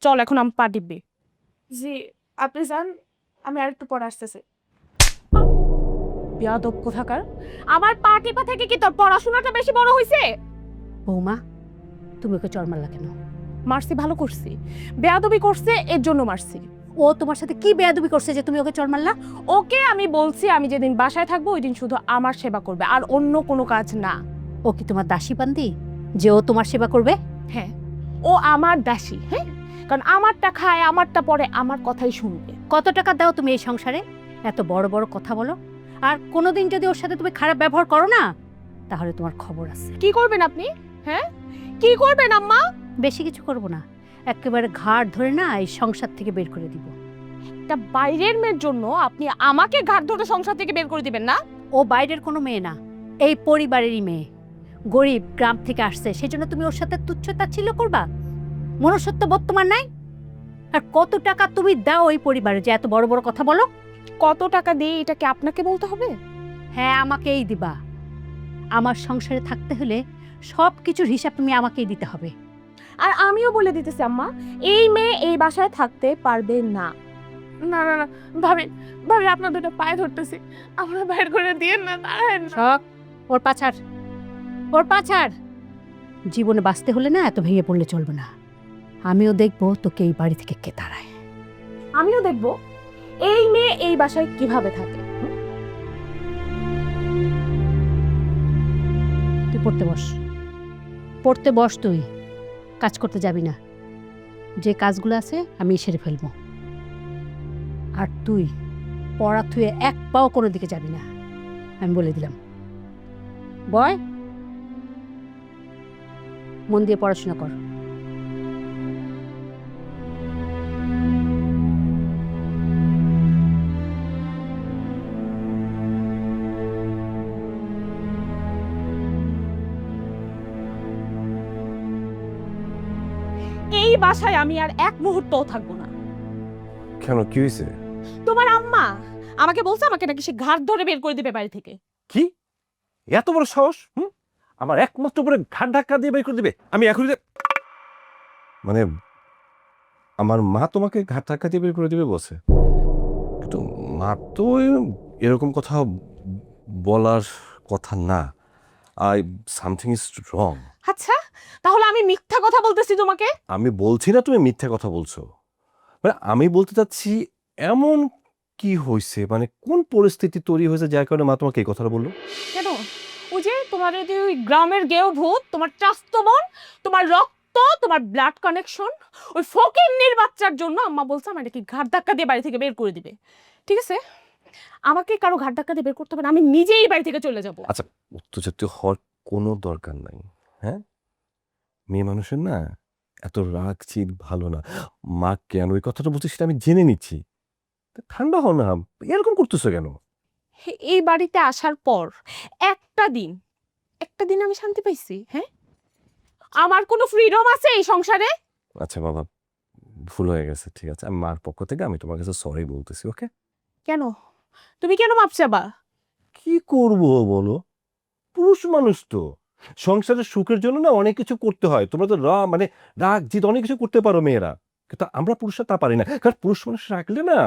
চল এখন আমি পা টিপবি। জি আপনি যান, আমি আর একটু পরে আসতেছি। বেয়াদব কোথাকার, আমার পা টিপা থেকে কি তোর পড়াশোনাটা বেশি বড় হইছে? বৌমা, তুমি ওকে চড় মারলা কেন? মারছি, ভালো করছি। বেয়াদবি করছে এর জন্য মারছি। ও তোমার সাথে কি বেয়াদবি করছে যে তুমি ওকে চড় মারলা? ওকে আমি বলছি আমি যেদিন বাসায় থাকবো ওই দিন শুধু আমার সেবা করবে, আর অন্য কোনো কাজ না। ও কি তোমার দাসী বান্দি যে ও তোমার সেবা করবে? হ্যাঁ, ও আমার দাসী। হ্যাঁ, কারণ আমারটা খায়, আমারটা পরে, আমার কথাই শুনবে। কত টাকা দাও তুমি এই সংসারে? এত বড় বড় কথা বলো। আর কোনোদিন যদি ওর সাথে তুমি খারাপ ব্যবহার করো না, তাহলে তোমার খবর আছে। কি করবেন আপনি? হ্যাঁ, কি করবেন আম্মা? বেশি কিছু করব না, একেবারে ঘাড় ধরে না এই সংসার থেকে বের করে দিব। একটা বাইরের মেয়ের জন্য আপনি আমাকে ঘাট ধরে সংসার থেকে বের করে দিবেন না? ও বাইরের কোনো মেয়ে না, এই পরিবারেরই মেয়ে। গরিব গ্রাম থেকে আসছে, সেজন্য তুমি ওর সাথে তুচ্ছ-তাচ্ছিল্য করবা? মনুষ্যত্ব বোধ তোমার নাই? আর কত টাকা তুমি দাও ওই পরিবারে যে এত বড় বড় কথা বলো? কত টাকা দিয়ে এটা কি আপনাকে বলতে হবে? হ্যাঁ, আমাকেই দিবা। আমার সংসারে থাকতে হলে সব কিছুর হিসাব তুমি আমাকেই দিতে হবে। আর আমিও বলে দিতেছি আম্মা, এই মেয়ে এই বাসায় থাকতে পারবে না। না না না ভাবি, ভাবি আপনার দুটো পায়ে ধরতেছি, আমরা বাইর করে দিয়েন না, দাঁড়ান না। শখ, ওর পাছার, ওর পাছার। জীবনে বাঁচতে হলে না এত ভেঙে পড়লে চলবে না। আমিও দেখবো তোকে এই বাড়ি থেকে কে তাড়ায়। আমিও দেখবো এই মেয়ে এই বাসায় কিভাবে থাকে। তুই পড়তে বস, পড়তে বস। তুই কাজ করতে যাবি না, যে কাজগুলো আছে আমি সেরে ফেলবো। আর তুই পড়া থুয়ে এক পাও কোনো দিকে যাবি না, আমি বলে দিলাম। বয়, মন দিয়ে পড়াশোনা কর। এই বাসায় আমি আর এক মুহূর্তও থাকবো না। কেন, কি হয়েছে? তোমার আম্মা আমাকে বলছে আমাকে নাকি সে ঘাট ধরে বের করে দিবে বাড়ি থেকে। কি এত বড় সাহস? আমার একমাত্র করে ঘাট ধাক্কা দিয়ে বের করে দিবে? আমি এখনই মানে আমার মা তোমাকে ঘাট ধাক্কা দিয়ে বের করে দিবে বলছে? কিন্তু মা তো এরকম কথা বলার কথা না। I something is wrong. আচ্ছা, তাহলে আমি মিথ্যা কথা বলতেছি তোমাকে? আমি বলছি না তুমি মিথ্যা কথা বলছো, মানে আমি বলতে চাচ্ছি এমন কি হয়েছে, মানে কোন পরিস্থিতি তৈরি হয়েছে যার কারণে মা তোমাকে এই কথাটা বললো? কেন, ওই যে তোমার ওই গ্রামের গেও ভূত, তোমার চাস্তো বোন, তোমার রক্ত, তোমার ব্লাড কানেকশন, ওই ফকিন্নির বাচ্চার জন্য আম্মা বলছে আমার নাকি ঘাট ধাক্কা দিয়ে বাড়ি থেকে বের করে দিবে। ঠিক আছে, আমাকে কারো ঘাট ধাক্কা দিয়ে বের করতে হবে না, আমি নিজেই বাড়ি থেকে চলে যাব। আচ্ছা, উত্তেজিত হওয়ার কোনো দরকার নাই। হ্যাঁ, মেয়ে মানুষের না এত রাগ চিত ভালো না। মা কেন ওই কথাটা বলছে সেটা আমি জেনে নিচ্ছি। ঠান্ডা হও না, এরকম করতেছো কেন? এই বাড়িতে আসার পর একটা দিন, একটা দিন আমি শান্তি পাইছি? হ্যাঁ, আমার কোনো ফ্রিডম আছে এই সংসারে? আচ্ছা বাবা, ভুল হয়ে গেছে, ঠিক আছে। আমি মার পক্ষ থেকে আমি তোমার কাছে সরি বলতেছি, ওকে? কেন, তুমি কেন মাপ চাবা? কি করব বলো, পুরুষ মানুষ তো, সংসারের সুখের জন্য না অনেক কিছু করতে হয়। তোমরা তো মানে রাগ জিত অনেক কিছু করতে পারো মেয়েরা, কিন্তু আমরা পুরুষরা তা পারি না। কারণ পুরুষ মানুষ রাখলে না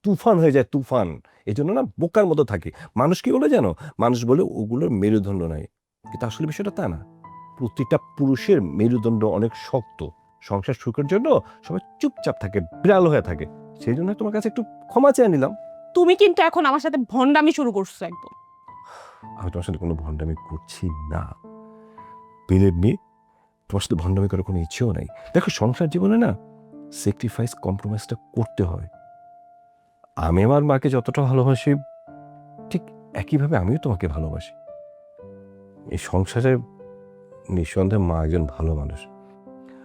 তুফান হয়ে যায়, তুফান। এই জন্য না বোকার মতো থাকি। মানুষ কি বলে জানো? মানুষ বলে ওগুলোর মেরুদণ্ড নাই, কিন্তু আসলে বিষয়টা তা না। প্রতিটা পুরুষের মেরুদণ্ড অনেক শক্ত। সংসার সুখের জন্য সবাই চুপচাপ থাকে, বিড়াল হয়ে থাকে। সেই জন্য তোমার কাছে একটু ক্ষমা চেয়ে নিলাম। তুমি কিন্তু এখন আমার সাথে ভন্ডামি শুরু করছো একদম। আমি তোমার সাথে কোনো ভণ্ডামি করছি না, বিলিভ মি। তোমার সাথে ভণ্ডামি করার কোনো ইচ্ছেও নাই। দেখো, সংসার জীবনে না স্যাক্রিফাইস, কম্প্রোমাইজটা করতে হয়। আমি আমার মাকে যতটা ভালোবাসি ঠিক একইভাবে আমিও তোমাকে ভালোবাসি। এই সংসারে নিঃসন্দেহে মা একজন ভালো মানুষ।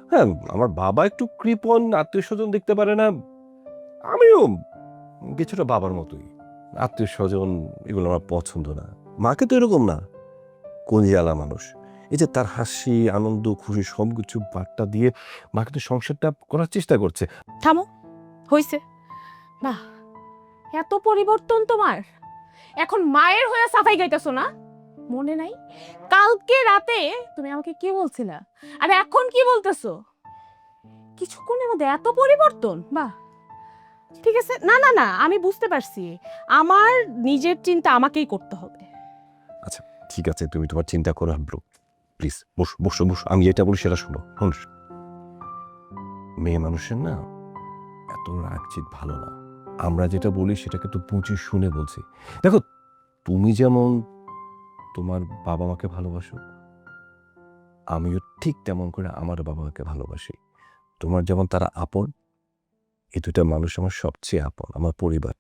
হ্যাঁ, আমার বাবা একটু কৃপণ, আত্মীয় স্বজন দেখতে পারে না। আমিও কিছুটা বাবার মতোই, আত্মীয় স্বজন এগুলো আমার পছন্দ না। মাকে তো এরকম না, কলিজালা মানুষ। এই যে তার হাসি, আনন্দ, খুশি সবকিছু বার্তা দিয়ে মাকে তো সংসারটা করার চেষ্টা করছে। থামো, হইছে না? এত পরিবর্তন তোমার, এখন মায়ের হয়ে সাফাই গাইতেছো না? মনে নাই কালকে রাতে তুমি আমাকে কি বলছিলা, আর এখন কি বলতেছো? কিছুক্ষণের মধ্যে এত পরিবর্তন, বাহ। ঠিক আছে, না না না, আমি বুঝতে পারছি, আমার নিজের চিন্তা আমাকেই করতে হবে। আচ্ছা ঠিক আছে, তুমি তোমার চিন্তা করো ব্রো, প্লিজ বসো বসো বসো, আমি যেটা বলি সেটা শোনো। মেয়ে মানুষের না এত রাগ চিত ভালো না। আমরা যেটা বলি সেটাকে তো বুঝে শুনে বলছি। দেখো, তুমি যেমন তোমার বাবা মাকে ভালোবাসো, আমিও ঠিক তেমন করে আমার বাবা মাকে ভালোবাসি। তোমার যেমন তারা আপন, এই দুটা মানুষ আমার সবচেয়ে আপন, আমার পরিবার।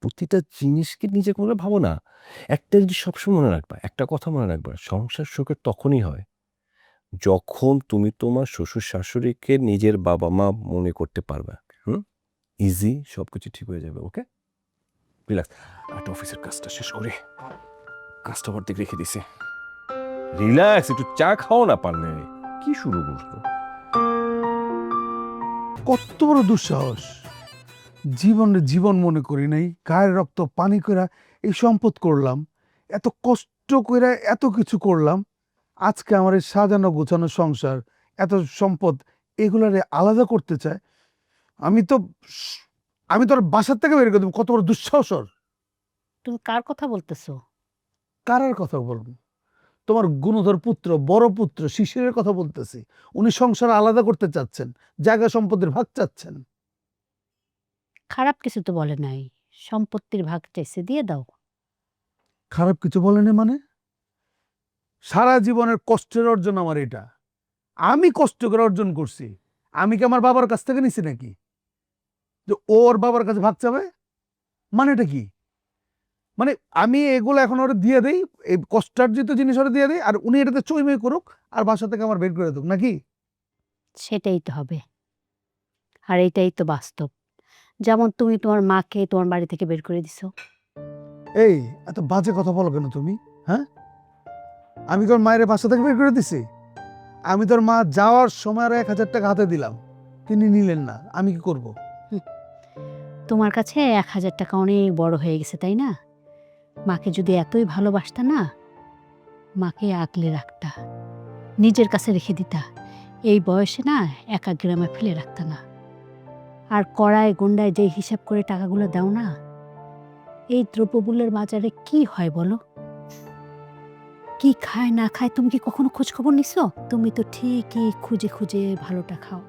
প্রতিটা জিনিসকে নিজে করে ভাবো না। একটা জিনিস সবসময় মনে রাখবা, একটা কথা মনে রাখবা, সংসার সুখের তখনই হয় যখন তুমি তোমার শ্বশুর শাশুড়িকে নিজের বাবা মা মনে করতে পারবে। ইজি, সবকিছু ঠিক হয়ে যাবে। ওকে, রিল্যাক্স। একটা অফিসের কাজটা শেষ করে কাজটা দিকে রেখে দিছে। রিল্যাক্স, একটু চা খাও না পারলে। কি শুরু করছো? কত বড় দুঃসাহস! জীবনে জীবন মনে করি নাই, গায়ের রক্ত পানি কইরা এই সম্পদ করলাম, এত কষ্ট কইরা এত কিছু করলাম। আজকে আমার এই সাজানো গোছানো সংসার, এত সম্পদ, এগুলারে আলাদা করতে চায়। আমি তো আর বাসার থেকে বের করে দেবো। কত বড় দুঃসাহস ওর! তুমি কার কথা বলতেছো? কারার কথা বলবো? তোমার গুণধর পুত্র, বড় পুত্র শিশিরের কথা বলতেছি। উনি সংসার আলাদা করতে চাচ্ছেন, জায়গা সম্পদের ভাগ চাচ্ছেন। খারাপ কিছু তো বলে নাই, সম্পত্তির ভাগ চাইছে, দিয়ে দাও। খারাপ কিছু বলেনি মানে? সারা জীবনের কষ্টের অর্জন আমার এটা। আমি কষ্ট করে অর্জন করছি। আমি কি আমার বাবার কাছ থেকে নিছি নাকি যে ওর বাবার কাছে ভাগ চাবে? মানে এটা কি? মানে আমি এগুলো এখন ওরা দিয়ে দেই, এই কষ্টার্জিত জিনিস ওরা দিয়ে দেই, আর উনি এটাতে চইমই করুক আর বাসা থেকে আমার বের করে দেব নাকি? সেটাই তো হবে, আর এটাই তো বাস্তব। যেমন তুমি তোমার মাকে তোমার বাড়ি থেকে বের করে দিছো। এই এত বাজে কথা বলো কেন তুমি? হ্যাঁ, আমি তোর মায়ের বাসা থেকে বের করে দিছি? আমি তোর মা যাওয়ার সময় আর 1,000 টাকা হাতে দিলাম, তিনি নিলেন না, আমি কি করব? তোমার কাছে 1,000 টাকা অনেক বড় হয়ে গেছে, তাই না? মাকে যদি এতই ভালোবাসতা না, মাকে আগলে রাখতা, নিজের কাছে রেখে দিতা। এই বয়সে না একা গ্রামে ফেলে রাখতা না। আর কড়ায় গুন্ডায় যে হিসাব করে টাকাগুলো দাও না, এই দ্রব্যমূল্যের বাজারে কি হয় বলো? কি খায় না খায় তুমি কি কখনো খোঁজ খবর নিছো? তুমি তো ঠিকই খুঁজে খুঁজে ভালোটা খাও।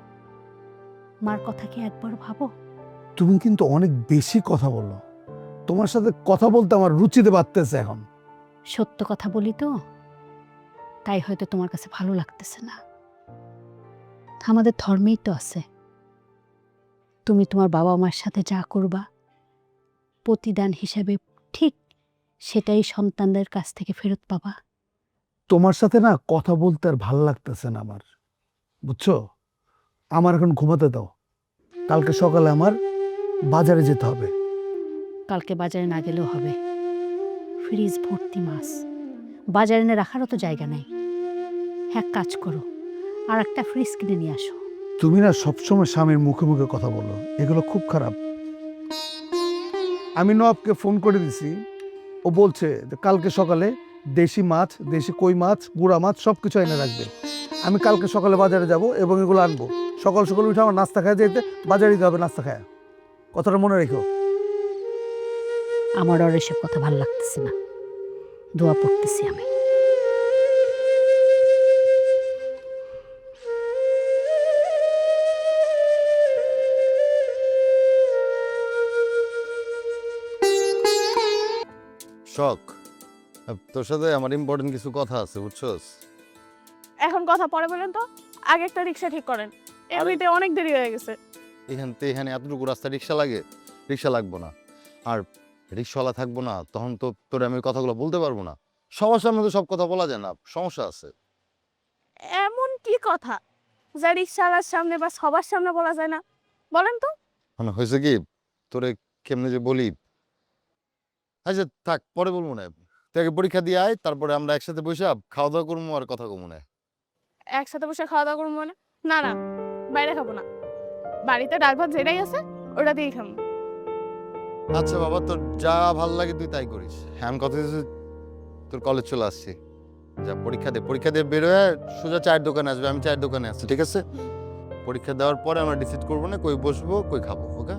মার কথা কি একবার ভাবো? তুমি কিন্তু অনেক বেশি কথা বলো। তোমার সাথে কথা বলতে আমার রুচিতে বাড়তেছে এখন। সত্য কথা বলি তো, তাই হয়তো তোমার কাছে ভালো লাগতেছে না। আমাদের ধর্মেই তো আছে, তুমি তোমার বাবা মার সাথে যা করবা প্রতিদান হিসাবে ঠিক সেটাই সন্তানদের কাছ থেকে ফেরত পাবা। তোমার সাথে না কথা বলতে আর ভাল লাগতেছে না আমার, বুঝছো? আমার এখন ঘুমাতে দাও। কালকে সকালে আমার বাজারে যেতে হবে। কালকে বাজারে না গেলেও হবে, ফ্রিজ ভর্তি মাছ, বাজারে এনে রাখারও তো জায়গা নাই। এক কাজ করো, আর একটা ফ্রিজ কিনে নিয়ে আসো। তুমি না সবসময় স্বামীর মুখে মুখে কথা বলো, এগুলো খুব খারাপ। আমি নবাবকে ফোন করে দিছি, ও বলছে যে কালকে সকালে দেশি মাছ, দেশি কই মাছ, গুড়া মাছ সব কিছু এনে রাখবে। আমি কালকে সকালে বাজারে যাব এবং এগুলো আনবো। সকাল সকাল উঠে আমার নাস্তা খাওয়া যেতে বাজারে দিতে হবে, নাস্তা খাওয়া। কথাটা মনে রেখো। আমার আর এসব কথা ভালো লাগতেছে না, দোয়া পড়তেছি আমি। শখ, তোর সাথে আমার ইম্পর্টেন্ট কিছু কথা আছে, বুঝছস? এখন কথা পরে বলেন তো, আগে একটা রিক্সা ঠিক করেন, এমনিতে অনেক দেরি হয়ে গেছে। এখানে এতটুকু রাস্তা রিক্সা লাগে? রিক্সা লাগবো না, আর রিক্সাওয়ালা থাকবো না, তখন তো তোর আমি কথাগুলো বলতে পারবো না। সবার সামনে তো সব কথা বলা যায় না, সমস্যা আছে। এমন কি কথা যা রিক্সাওয়ালার সামনে বা সবার সামনে বলা যায় না? বলেন তো। মানে হয়েছে কি, তোরে কেমনে যে বলি, আচ্ছা থাক, পরে বলবো না। তুই আগে পরীক্ষা দিয়ে আয়, তারপরে আমরা একসাথে বসে খাওয়া দাওয়া করবো আর কথা কমু না। একসাথে বসে খাওয়া দাওয়া করবো মানে? না না, বাইরে খাবো না, বাড়িতে ডাল ভাত যেটাই আছে ওটা দিয়েই খাবো। আচ্ছা বাবা, তোর যা ভাল লাগে তুই তাই করিস। হ্যাঁ, আমি কথা দিয়েছি, তোর কলেজ চলে আসছি। যা পরীক্ষা দিয়ে বেরোয় সোজা চায়ের দোকানে আসবে, আমি চায়ের দোকানে আসছি, ঠিক আছে? পরীক্ষা দেওয়ার পরে আমরা ডিসাইড করবো না কই বসবো কই খাবো, ওকে?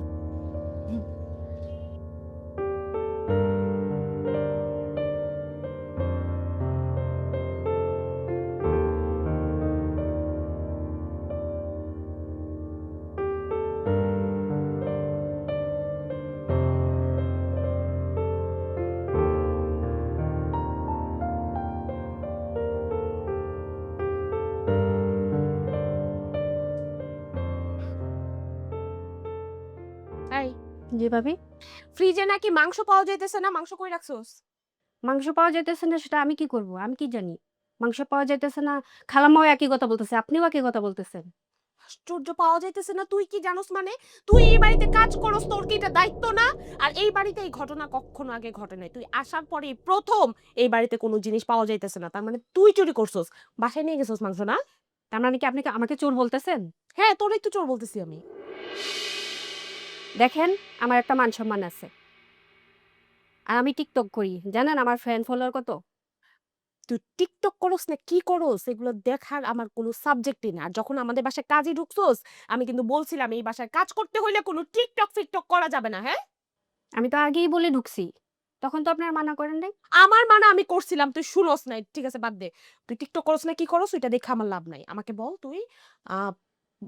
এই জি ভাবি, ফ্রিজে নাকি মাংস পাওয়া যাইতেছে না, মাংস কই রাখছোস? মাংস পাওয়া যাইতেছে না সেটা আমি কি করব? আমি কি জানি? মাংস পাওয়া যাইতেছে না, খালাম্মাও একই কথা বলতেছে, আপনিও একই কথা বলতেছেন। আশ্চর্য, পাওয়া যাইতেছে না তুই কি জানোস মানে? তুই এই বাড়িতে কাজ করস, তোর কি এটা দায়িত্ব না? আর এই বাড়িতে এই ঘটনা কখনো আগে ঘটে নাই, তুই আসার পরে প্রথম এই বাড়িতে কোনো জিনিস পাওয়া যাইতেছে না, তার মানে তুই চুরি করছস, বাসায় নিয়ে গেছস মাংস না? তার মানে কি আপনি আমাকে চোর বলতেছেন? হ্যাঁ, তোরই তো চোর বলতেছি আমি। দেখেন, আমার একটা মান সম্মান আছে। আর আমি টিকটক করি, জানেন আমার ফ্রেন্ড ফলোয়ার কত? তুই টিকটক করস না কি করস এগুলো দেখার আমার কোনো সাবজেক্টই না। আর যখন আমাদের বাসায় কাজে ঢুকছোস, আমি কিন্তু বলছিলাম এই বাসায় কাজ করতে হইলে কোনো টিকটক ফিকটক করা যাবে না, হ্যাঁ? আমি তো আগেই বলে ঢুকছি, তখন তো আপনার মানা করেন নাই। আমার মানে আমি করছিলাম, তুই শুনস নাই, ঠিক আছে বাদ দে। তুই টিকটক করস না কি করস ওইটা দেখে আমার লাভ নাই। আমাকে বল তুই আহ,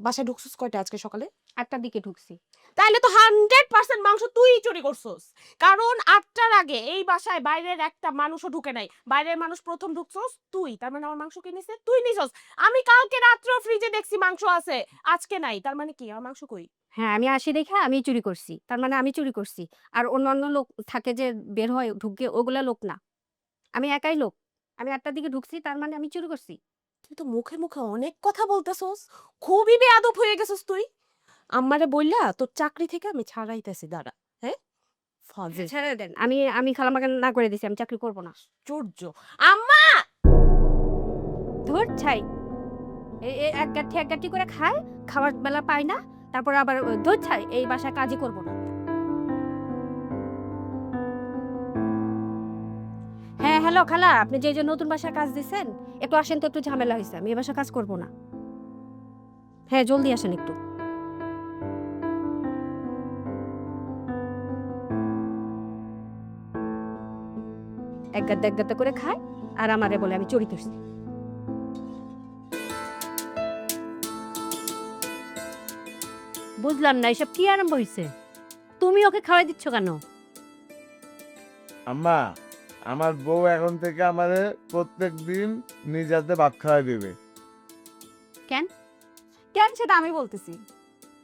বাসায় ঢুকছিস কয়টা আজকে সকালে? 8টার দিকে ঢুকছি। তাইলে তো 100% মাংস তুই চুরি করছস। কারণ 8টার আগে এই বাসায় বাইরের একটা মানুষও ঢুকে নাই, বাইরের মানুষ প্রথম ঢুকছস তুই, তার মানে আমার মাংস কে নিছে? তুই নিছস। আমি কালকে রাত্রে ফ্রিজে দেখছি মাংস আছে, আজকে নাই, তার মানে কি আমার মাংস কই? হ্যাঁ, আমি আসি দেখে আমি চুরি করছি, তার মানে আমি চুরি করছি। আর অন্যান্য লোক থাকে যে বের হয় ঢুকে, ওগুলা লোক না, আমি একাই লোক। আমি 8টার দিকে ঢুকছি, তার মানে আমি চুরি করছি। তুই তো মুখে মুখে অনেক কথা বলতেছস, খুবই বেয়াদব হয়ে গেছস তুই। আমারে বললা তোর চাকরি থেকে আমি ছাড়াইতেছি, দাঁড়া। হ্যাঁ, ফাজিল ছেড়ে দেন, আমি খালাম্মাকে না করে দিছি, আমি চাকরি করব না। আশ্চর্য। আম্মা, ধুর ছাই, এক গাঁঠি করে খায়, খাওয়ার বেলা পায় না, তারপর আবার ধুর ছাই, এই বাসায় কাজই করব না। হ্যাঁ হ্যালো খালা, আপনি যে নতুন বাসায় কাজ দিচ্ছেন, একটু আসেন তো, একটু ঝামেলা হয়েছে, আমি এ বাসায় কাজ করব না। হ্যাঁ জলদি আসেন একটু। এক গাদ্দা করে খায় আর আমারে বলে আমি চুরি করছি। বুঝলাম না এসব কি আরম্ভ হয়েছে? তুমি ওকে খাওয়াই দিচ্ছ কেন? আম্মা, আমার বউ এখন থেকে আমাদের প্রত্যেক দিন নিজ হাতে ভাত খাওয়াই দেবে। কেন সেটা আমি বলতেছি।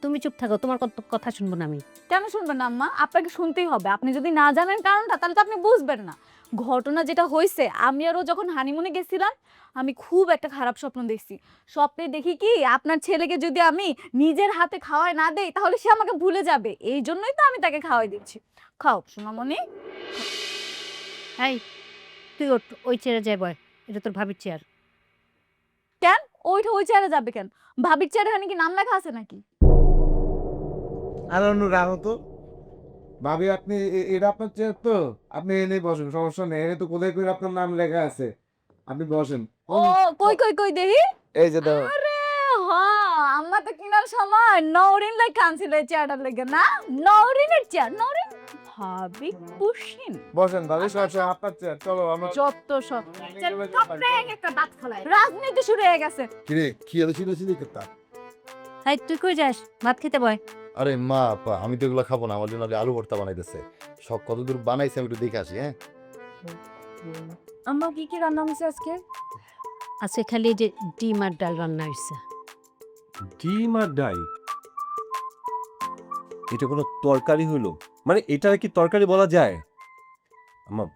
তুমি চুপ থাকো, তোমার কথা শুনবো না আমি। কেন শুনবেন না আম্মা? আপনাকে শুনতেই হবে। আপনি যদি না জানেন কারণটা, তাহলে তো আপনি বুঝবেন না। ঘটনা যেটা হয়েছে, আমি আরও যখন হানিমুনে গেছিলাম, আমি খুব একটা খারাপ স্বপ্ন দেখছি। স্বপ্নে দেখি কি, আপনার ছেলেকে যদি আমি নিজের হাতে খাওয়াই না দেই, তাহলে সে আমাকে ভুলে যাবে। এই জন্যই তো আমি তাকে খাওয়াই দিচ্ছি। খাও সোনামণি। এই তুই ওঠ, ওই চেয়ারে যাই বয়, এটা তোর ভাবির চেয়ার। কেন ওই চেয়ারে যাবে কেন? ভাবির চেয়ারে হানি কি নাম লেখা আছে নাকি? আর অন্য রাখো তো। ভাবি আপনি এটা আপনার চেয়ার তো, আপনি এনে বসেন, সমস্যা নেই। এনে তো কোথায় করে আপনার নাম লেখা আছে, আপনি বসেন। ও কই দেখি। এই যে দাও। আরে হ্যাঁ, আম্মা তো কিনার সময় নওরিন লাই কানছিল এই চেয়ারটার লেগে না? নওরিনের চেয়ার, নওরিন ভাবি কুশিন। বসেন ভাবি, সব আপনার চেয়ার। চলো আমরা যত সব একটা দাঁত ফলাই, রাজনীতি শুরু হয়ে গেছে। কিরে কি এত ছিল কথা? এই তুই কই যাস? ভাত খেতে বয়। আরে মা আমি তো এগুলো খাবো না, আমার জন্য আলু ভর্তা বানাইতেছে। সব কতদূর বানাইছে আমি একটু দেখে আসি। হ্যাঁ, আম্মা কি রান্না হয়েছে আজকে? আজকে খালি এই যে ডিম আর ডাল রান্না হয়েছে। ডিম আর ডাই, এটা কোনো তরকারি হলো? মানে এটা কি তরকারি বলা যায়? আমার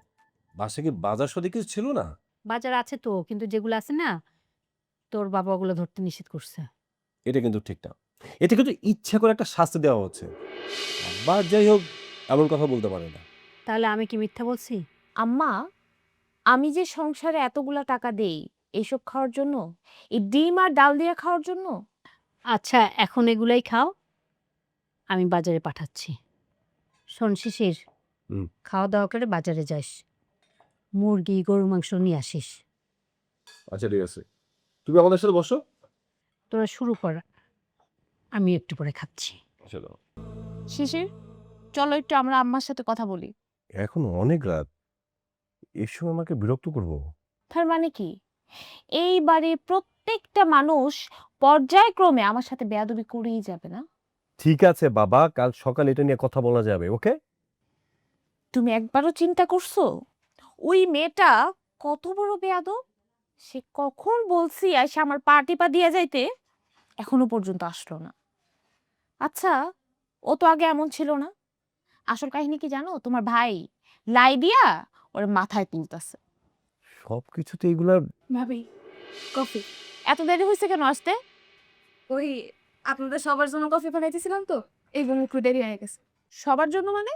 বাসায় কি বাজার সদাই কিছু ছিল না? বাজার আছে তো, কিন্তু যেগুলো আছে না, তোর বাবা ওগুলো ধরতে নিষেধ করছে। এটা কিন্তু ঠিক না। এটা কিন্তু ইচ্ছা করে একটা শাস্তি দেওয়া হচ্ছে। বা যাই হোক, এমন কথা বলতে পারে না। তাহলে আমি কি মিথ্যা বলছি? আম্মা, আমি যে সংসারে এতগুলা টাকা দেই এইসব খাওয়ার জন্য, এই ডিম আর ডাল দিয়ে খাওয়ার জন্য? আচ্ছা এখন এগুলাই খাও, আমি বাজারে পাঠাচ্ছি। শোন শিশির, হুম। খাওয়া দাওয়া করে বাজারে যাস, মুরগি গরুর মাংস নিয়ে আসিস। আচ্ছা ঠিক আছে, তুমি আমাদের সাথে বসো। তোরা শুরু কর, আমি একটু পরে খাচ্ছি। চলো, শিশির, চলো একটু আমরা আম্মার সাথে কথা বলি। এখন অনেক রাত, এসব আমাকে বিরক্ত করবো? তার মানে কি, এই বাড়ির প্রত্যেকটা মানুষ পর্যায়ক্রমে আমার সাথে বেয়াদবি করেই যাবে না? ঠিক আছে বাবা, কাল সকালে এটা নিয়ে কথা বলা যাবে, ওকে? তুমি একবারও চিন্তা করছো ওই মেয়েটা কত বড় বেয়াদব? সে কখন বলছি এসে আমার পা টিপা দিয়ে যাইতে, এখনো পর্যন্ত আসলো না। আচ্ছা, ও তো আগে এমন ছিল না। আসল কাহিনী কি জানো? তোমার ভাই লাই দিয়া ওর মাথায় তুলতাছে। সব কিছুতে এগুলা। ভাবি, কফি। এত দেরি হয়েছে কেন আসতে? ওই আপনাদের সবার জন্য কফি বানাইতেছিলাম তো, এই জন্য একটু দেরি হয়ে গেছে। সবার জন্য মানে?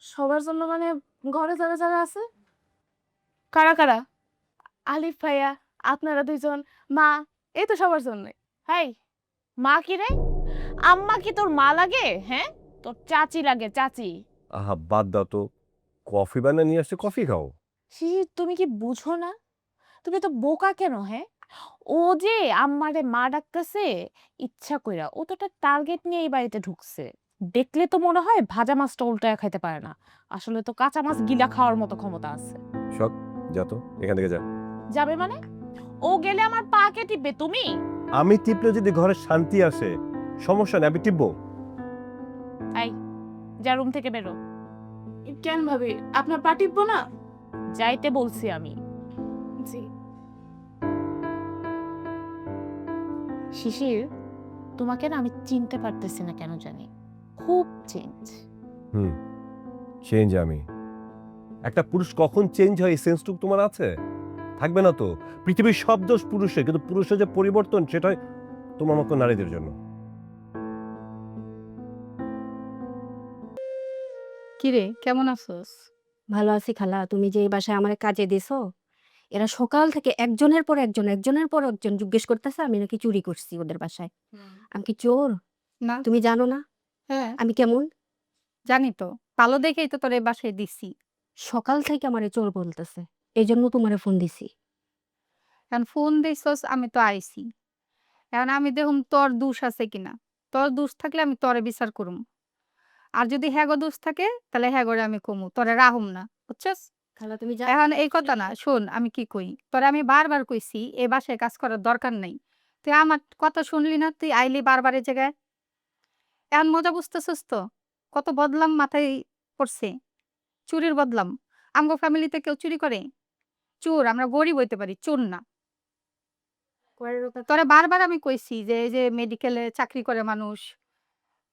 সবার জন্য মানে ঘরে যারা যারা আছে, কারা কারা? আলিফ ভাইয়া, আপনারা দুইজন, মা, এই তো সবার জন্যই। হাই, মা কি রে? আম্মা কি তোর মা লাগে? হ্যাঁ, তোর চাচি লাগে, চাচি। আহা বাদ দাও তো, কফি বানিয়ে নিয়ে আসছে, কফি খাও। শিশির, তুমি কি বুঝো না? তুমি তো বোকা কেন? হ্যাঁ, ও যে আম্মারে মা ডাকতেছে ইচ্ছা কইরা, ও তো একটা টার্গেট নিয়ে এই বাড়িতে ঢুকছে। দেখলে তো মনে হয় ভাজা মাছটা উল্টায় খাইতে পারে না, আসলে তো কাঁচা মাছ গিলা খাওয়ার মতো ক্ষমতা আছে। শখ, যা তো এখান থেকে যা। যাবে মানে? ও গেলে আমার পা কে টিপবে? তুমি? আমি টিপলে যদি ঘরে শান্তি আসে, সমস্যা নেই, আমি টিপবো। আই, যা, রুম থেকে বেরো। কেন ভাবি, আপনার পা টিপবো না? যাইতে বলছি আমি। জি। শিশির, তোমাকে না আমি চিনতে পারতেছি না কেন জানি, খুব চেঞ্জ। চেঞ্জ আমি? একটা পুরুষ কখন চেঞ্জ হয় এই সেন্সটুকু তোমার আছে? থাকবে না তো। পৃথিবীর সব দোষ পুরুষের, কিন্তু পুরুষের যে পরিবর্তন সেটা হয় তোমার মতো নারীদের জন্য। কিরে, কেমন আছোস? ভালো আছি খালা। তুমি যে এই বাসায় আমার কাজে দিছো, এরা সকাল থেকে একজনের পর একজন একজনের পর একজন জিজ্ঞেস করতেছে আমি নাকি চুরি করছি ওদের বাসায়। আমি কি চোর? না। তুমি জানো না হ্যাঁ, আমি কেমন? জানি তো। ভালো দেখেই তো তোর এই বাসায় দিছি। সকাল থেকে আমারে চোর বলতেছে, এই জন্য তোমারে ফোন দিছি। এখন ফোন দিছস, আমি তো আইছি। এখন আমি দেখুম তোর দোষ আছে কিনা। তোর দোষ থাকলে আমি তোরে বিচার করুম। আর যদি হ্যাগো দোষ থাকে তাহলে হ্যাগোরে আমি কমু, তোরে রাহুম না, বুঝছস? খালা তুমি এখন এই কথা না, শোন আমি কি কই। তোরে আমি বারবার কইছি এই বাসায় কাজ করার দরকার নাই। তুই আমার কথা শুনলি না, তুই আইলি বারবার এই জায়গায়। এখন মজা বুঝতেছস তো? কত বদলাম মাথায় পড়ছে। চুরির বদলাম। আমগো ফ্যামিলিতে কেউ চুরি করে? চোর আমরা গরিব হইতে পারি, চোর না। তোরে বারবার আমি কইছি যে এই যে মেডিকেলে চাকরি করে মানুষ,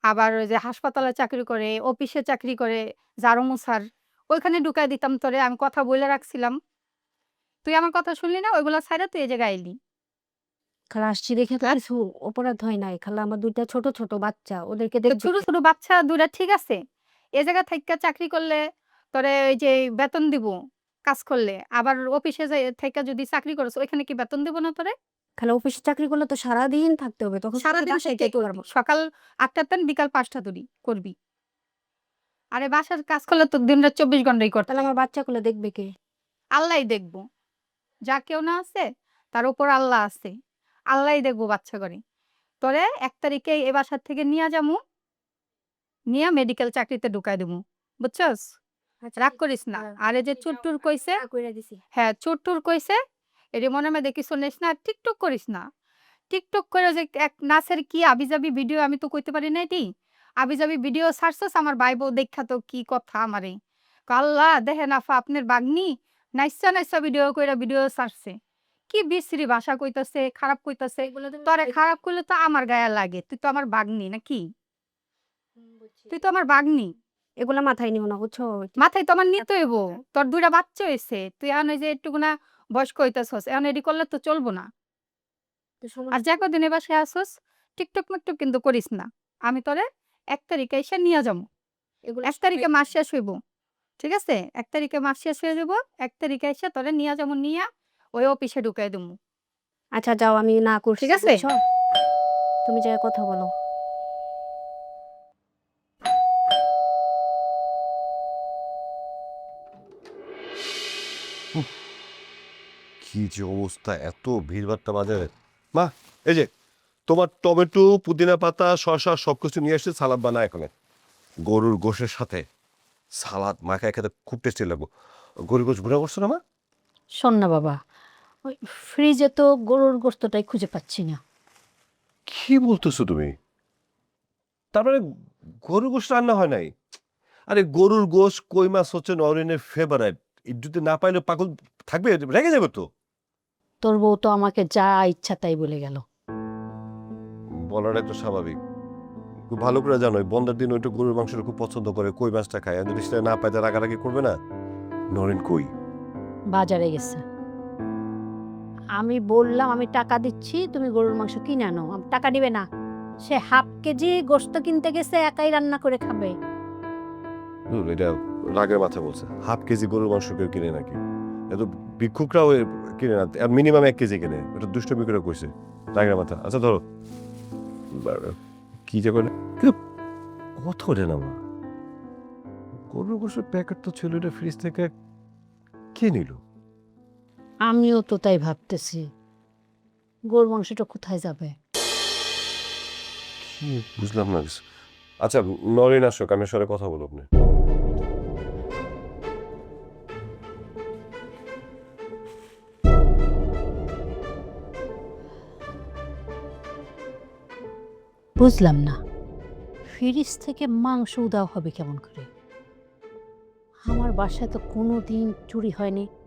আবার ওই যে হাসপাতালে চাকরি করে, অফিসে চাকরি করে, ঝাড়ু মোছার, ওইখানে ঢুকাই দিতাম তোরে, আমি কথা বলে রাখছিলাম। তুই আমার কথা শুনলি না, ওইগুলা ছাইড়া তুই এই জায়গায় আইলি। খালা আসছি দেখে তো কিছু অপরাধ হয় নাই খালা, আমার দুইটা ছোট ছোট বাচ্চা, ওদেরকে তো দেখবে। ছোট ছোট বাচ্চা দুইটা ঠিক আছে, এ জায়গা থাইকা চাকরি করলে তোরে ওই যে বেতন দিব কাজ করলে, আবার অফিসে যাই থাইকা যদি চাকরি করছ ওইখানে কি বেতন দিব না তোরে? খালা অফিসে চাকরি করলে তো সারাদিন থাকতে হবে, তখন সারাদিন বাসায় থেকে কে করবো? সকাল 8টার থেকে বিকাল 5টা তুই করবি। আরে বাসার কাজ করলে তো দিনরাত 24 ঘন্টাই করতে তাহলে আমার বাচ্চাগুলো দেখবে কে? আল্লাহই দেখবো। যা কেউ না আছে তার উপর আল্লাহ আছে, আল্লাহই দেখবো বাচ্চা করে। তোরে 1 তারিখে এ বাসার থেকে নিয়ে যামু, নিয়ে মেডিকেল চাকরিতে ঢুকাই দেবো, বুঝছস? রাগ করিস না। আর এই যে চুট্টুর কইছে, কইরা দিছি। হ্যাঁ চুট্টুর কইছে, এটি মনে মধ্যে কিছু নিস না, টিকটক করিস না। টিকটক করে যে এক নাচের কি আবিজাবি ভিডিও, আমি তো কইতে পারি না এটি আবিজাবি ভিডিও ছাড়ছস, আমার ভাই বউ দেখা তো কি কথা আমারে আল্লাহ দেখেন আফা আপনার বাগনি নাইসা নাইসা ভিডিও কইরা ভিডিও ছাড়ছে, কি বিশ্রী ভাষা কইতাছে, খারাপ কইতাছে। তোরে খারাপ করলে তো আমার গায়ে লাগে, তুই তো আমার বাগনি নাকি? তুই তো আমার বাগনি, এগুলা মাথায় নিও না বুঝছো? মাথায় তো আমার নিতে হইব। তোর 2টা বাচ্চা হইছে, তুই এখন ওই যে একটুকুনা বয়স্ক হইতাছস, এখন এডি করলে তো চলবো না। আর যে কদিন এ বাসায় আসোস টিকটক মিকটক কিন্তু করিস না। আমি তোরে 1 তারিখে এসে নিয়ে যাবো। 1 তারিখে মাস শেষ হইব, ঠিক আছে? 1 তারিখে মাস শেষ হয়ে যাব, 1 তারিখে এসে তোরে নিয়ে যাবো, নিয়া ওই অফিসে ঢুকাই দেবো। আচ্ছা যাও, আমি না করছি, ঠিক আছে? বুঝছো? তুমি যাই কথা বলো। কি যে অবস্থা, এত ভিড়ভাট্টা বাজারে। মা, এই যে তোমার টমেটো পুদিনা পাতা শসা সবকিছু নিয়ে এসে সালাদ বানায় এখানে গরুর গোশের সাথে সালাদ মাখায় খেতে খুব টেস্টি লাগবে। গরুর গোশ গুঁড়া করছো না মা? শোন না বাবা, ওই ফ্রিজে তো গরুর গোস্তটাই খুঁজে পাচ্ছি না। কি বলতেছো তুমি? তার মানে গরুর গোশ রান্না হয় নাই? আরে গরুর গোশ কই মাছ হচ্ছে নরেনের ফেভারাইট, যদি না পাইলে পাগল থাকবে, রেগে যাবে তো। তোর বউ তো আমাকে যা ইচ্ছা তাই বলে গেল। বলাটাই তো স্বাভাবিক। খুব ভালো করে জানো বন্ধার দিন ওইটা গরুর মাংসটা খুব পছন্দ করে, কই মাছটা খায়, আর যদি সেটা না পায় তার রাগারাগি করবে না? নরেন কই? বাজারে গেছে। আমি বললাম আমি টাকা দিচ্ছি, তুমি গরুর মাংস কিনে আনো। টাকা দিবে না, সে হাফ কেজি গোস্ত কিনতে গেছে, একাই রান্না করে খাবে। এটা রাগের মাথা বলছে। হাফ কেজি গরুর মাংস কেউ কিনে নাকি? এত ভিক্ষুকরাও কিনে না, আর মিনিমাম 1 কেজি কিনে। এটা দুষ্টমি করে কইছে, রাগের মাথা। আচ্ছা ধরো কি যে করে, কিন্তু কত রে না মা, গরুর গোশের প্যাকেট তো ছিল, এটা ফ্রিজ থেকে কে নিল? আমিও তো তাই ভাবতেছি, গরুর মাংসটা কোথায় যাবে? কি বুঝলাম না কিছু। আচ্ছা নরেন আসুক, আমি সাথে কথা বলবো আপনি। বুঝলাম না, ফ্রিজ থেকে মাংস উধাও হবে কেমন করে? আমার বাসায় তো কোনো দিন চুরি হয়নি।